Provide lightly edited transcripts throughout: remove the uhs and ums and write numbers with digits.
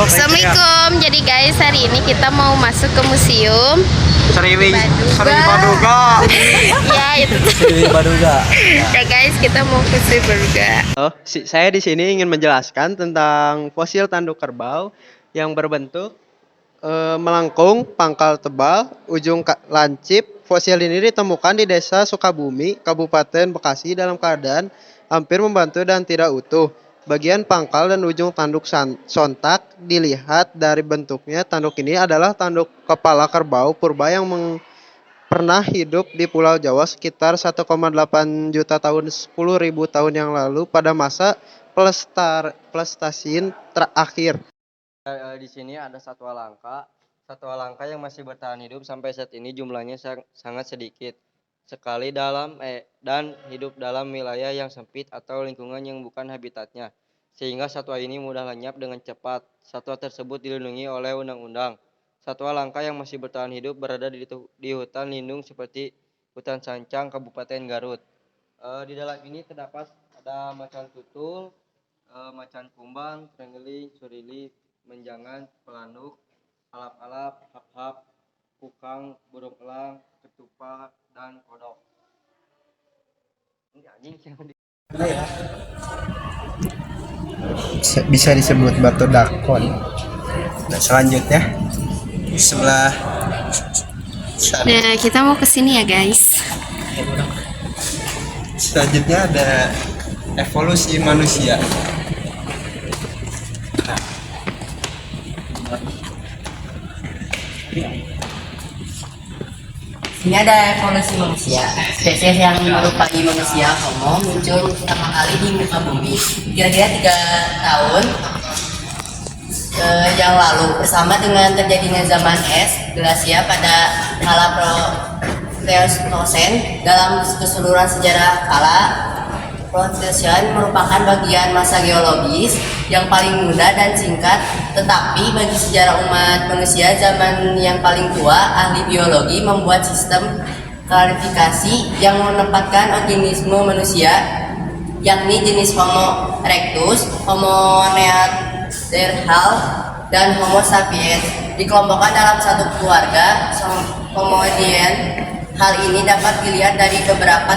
Assalamualaikum. Jadi guys, hari ini kita mau masuk ke museum Sri Baduga. Baduga. Ya itu. Sri Baduga. Ya guys, kita mau ke Sri Baduga. Saya di sini ingin menjelaskan tentang fosil tanduk kerbau yang berbentuk melengkung, pangkal tebal, ujung lancip. Fosil ini ditemukan di Desa Sukabumi, Kabupaten Bekasi dalam keadaan hampir membantu dan tidak utuh. Bagian pangkal dan ujung tanduk sontak dilihat dari bentuknya. Tanduk ini adalah tanduk kepala kerbau purba yang pernah hidup di Pulau Jawa sekitar 1,8 juta tahun 10.000 tahun yang lalu pada masa Pleistosen terakhir. Di sini ada satwa langka. Satwa langka yang masih bertahan hidup sampai saat ini jumlahnya sangat sedikit sekali dan hidup dalam wilayah yang sempit atau lingkungan yang bukan habitatnya, sehingga satwa ini mudah lenyap dengan cepat. Satwa tersebut dilindungi oleh undang-undang. Satwa langka yang masih bertahan hidup berada di hutan lindung seperti hutan Sancang, Kabupaten Garut. Di dalam ini terdapat ada macan tutul, macan kumbang, trenggiling, surili, menjangan, pelanduk, alap-alap, hap-hap, kukang, burung elang, ketupat, dan kodok. Bisa disebut batu dakon. Nah, selanjutnya sebelah sana. Nah, kita mau ke sini ya guys. Selanjutnya ada evolusi manusia. Ini ada evolusi manusia. Spesies yang menyerupai manusia Homo muncul pertama kali di muka bumi kira-kira 3 tahun yang lalu bersama dengan terjadinya zaman es glasia pada kala Pleistosen. Dalam keseluruhan sejarah kala Pleistosen merupakan bagian masa geologis yang paling muda dan singkat, tetapi bagi sejarah umat manusia zaman yang paling tua, ahli biologi membuat sistem klasifikasi yang menempatkan organisme manusia, yakni jenis Homo erectus, Homo neanderthal, dan Homo sapiens dikelompokkan dalam satu keluarga hominoid. Hal ini dapat dilihat dari beberapa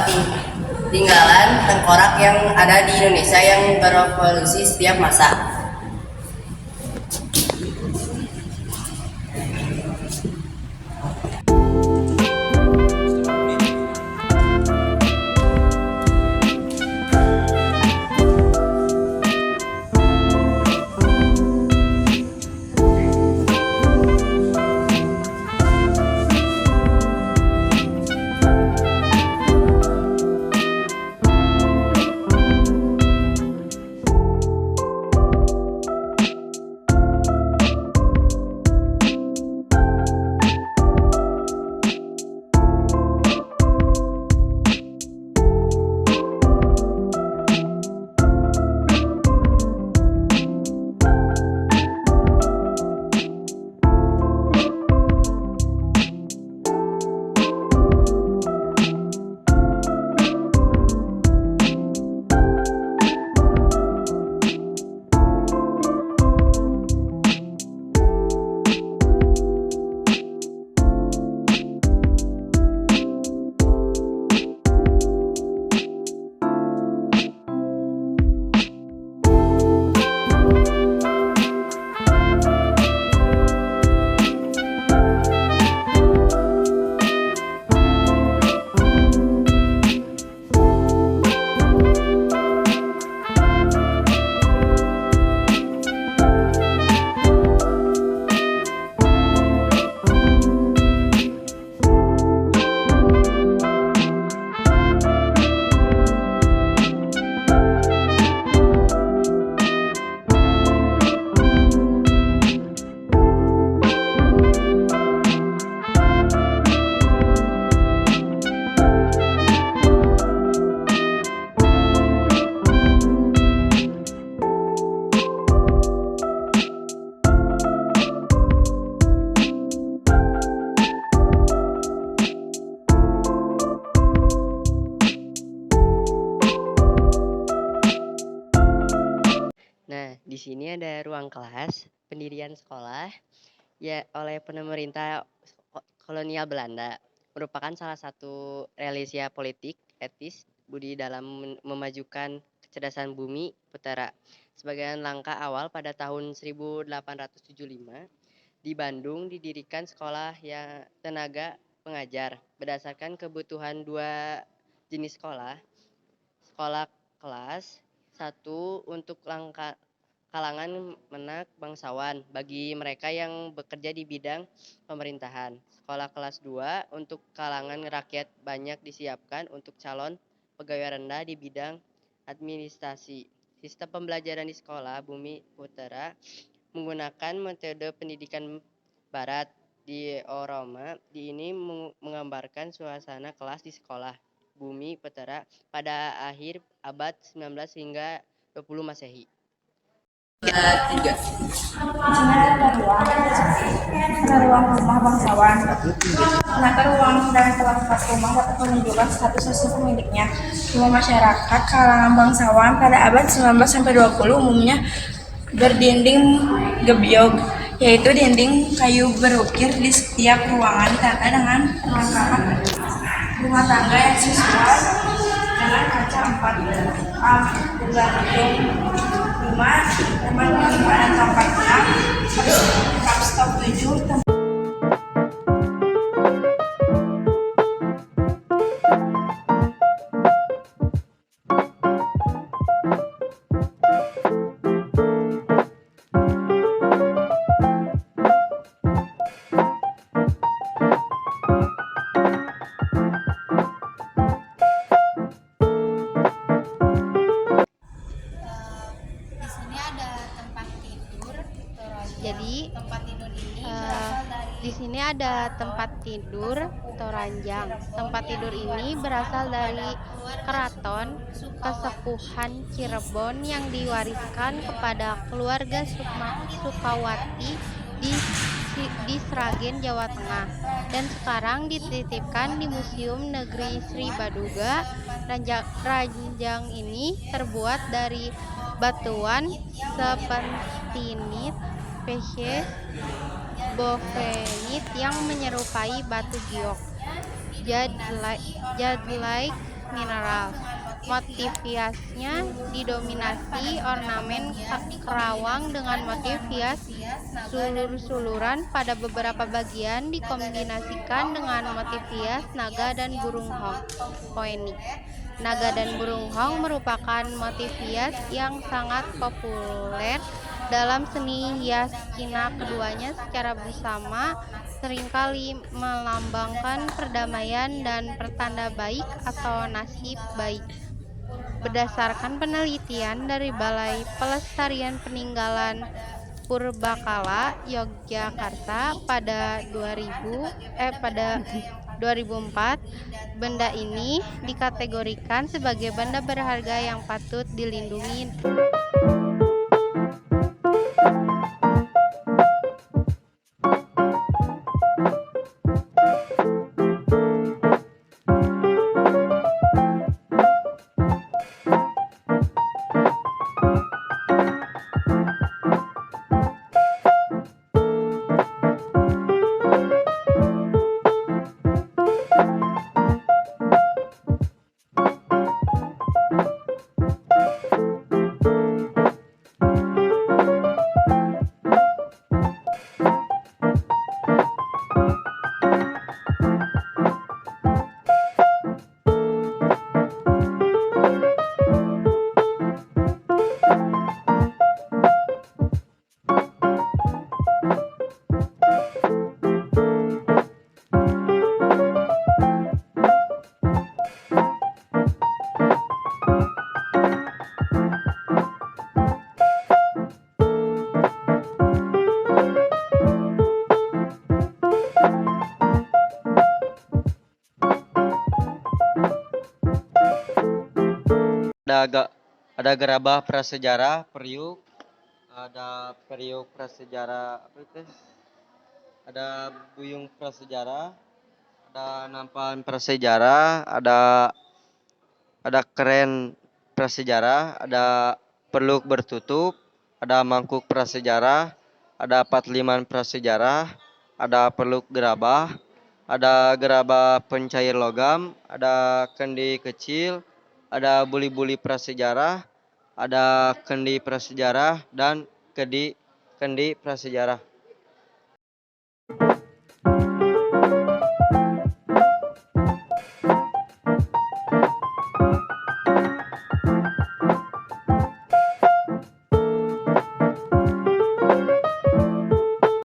tinggalan tengkorak yang ada di Indonesia yang berevolusi setiap masa. Di sini ada ruang kelas. pendirian sekolah ya oleh pemerintah kolonial Belanda merupakan salah satu realisia politik, etis, budi dalam memajukan kecerdasan bumi utara. Sebagai langkah awal pada tahun 1875 di Bandung didirikan sekolah yang tenaga pengajar berdasarkan kebutuhan dua jenis sekolah. Sekolah kelas satu untuk kalangan menak bangsawan bagi mereka yang bekerja di bidang pemerintahan. Sekolah kelas 2 untuk kalangan rakyat banyak disiapkan untuk calon pegawai rendah di bidang administrasi. Sistem pembelajaran di sekolah Bumi Utara menggunakan metode pendidikan barat di Roma. Di ini menggambarkan suasana kelas di sekolah Bumi Utara pada akhir abad 19 hingga 20 Masehi. Ada ruang rumah bangsawan. Menata ruang dan tempat rumah dapat menunjukkan status sosial pemiliknya. Rumah masyarakat kalangan bangsawan pada abad 19 sampai 20 umumnya berdinding gebyog, yaitu dinding kayu berukir di setiap ruangan ditata dengan perlengkapan rumah tangga yang sesuai dengan kaca 4 bergantung 5 tempat penyimpanan tempat 6 cup stop 7 Di sini ada tempat tidur. Jadi Tempat tidur ini eh, berasal dari di sini ada tempat tidur Toranjang. Tempat tidur ini berasal dari keraton Kesepuhan Cirebon yang diwariskan kepada keluarga Sukawati di Sragen, Jawa Tengah, dan sekarang dititipkan di Museum Negeri Sri Baduga. Ranjang ini terbuat dari batuan serpentinit spesies bauxite yang menyerupai batu giok, jade-like mineral. Motif-hiasnya didominasi ornamen kerawang dengan motif hias sulur-suluran. Pada beberapa bagian dikombinasikan dengan motif hias naga dan burung poenik. Naga dan burung hong merupakan motif hias yang sangat populer dalam seni hias Cina. Keduanya secara bersama seringkali melambangkan perdamaian dan pertanda baik atau nasib baik. Berdasarkan penelitian dari Balai Pelestarian Peninggalan Purbakala Yogyakarta pada 2004, benda ini dikategorikan sebagai benda berharga yang patut dilindungi. Ada gerabah prasejarah Priuk, ada Priuk prasejarah apa itu? Ada Buyung prasejarah, ada Nampan prasejarah, ada Keren prasejarah, ada Perluk bertutup, ada Mangkuk prasejarah, ada patliman prasejarah, ada peluk gerabah, ada gerabah pencair logam, ada kendi kecil, ada buli-buli prasejarah, ada kendi prasejarah, dan kendi prasejarah.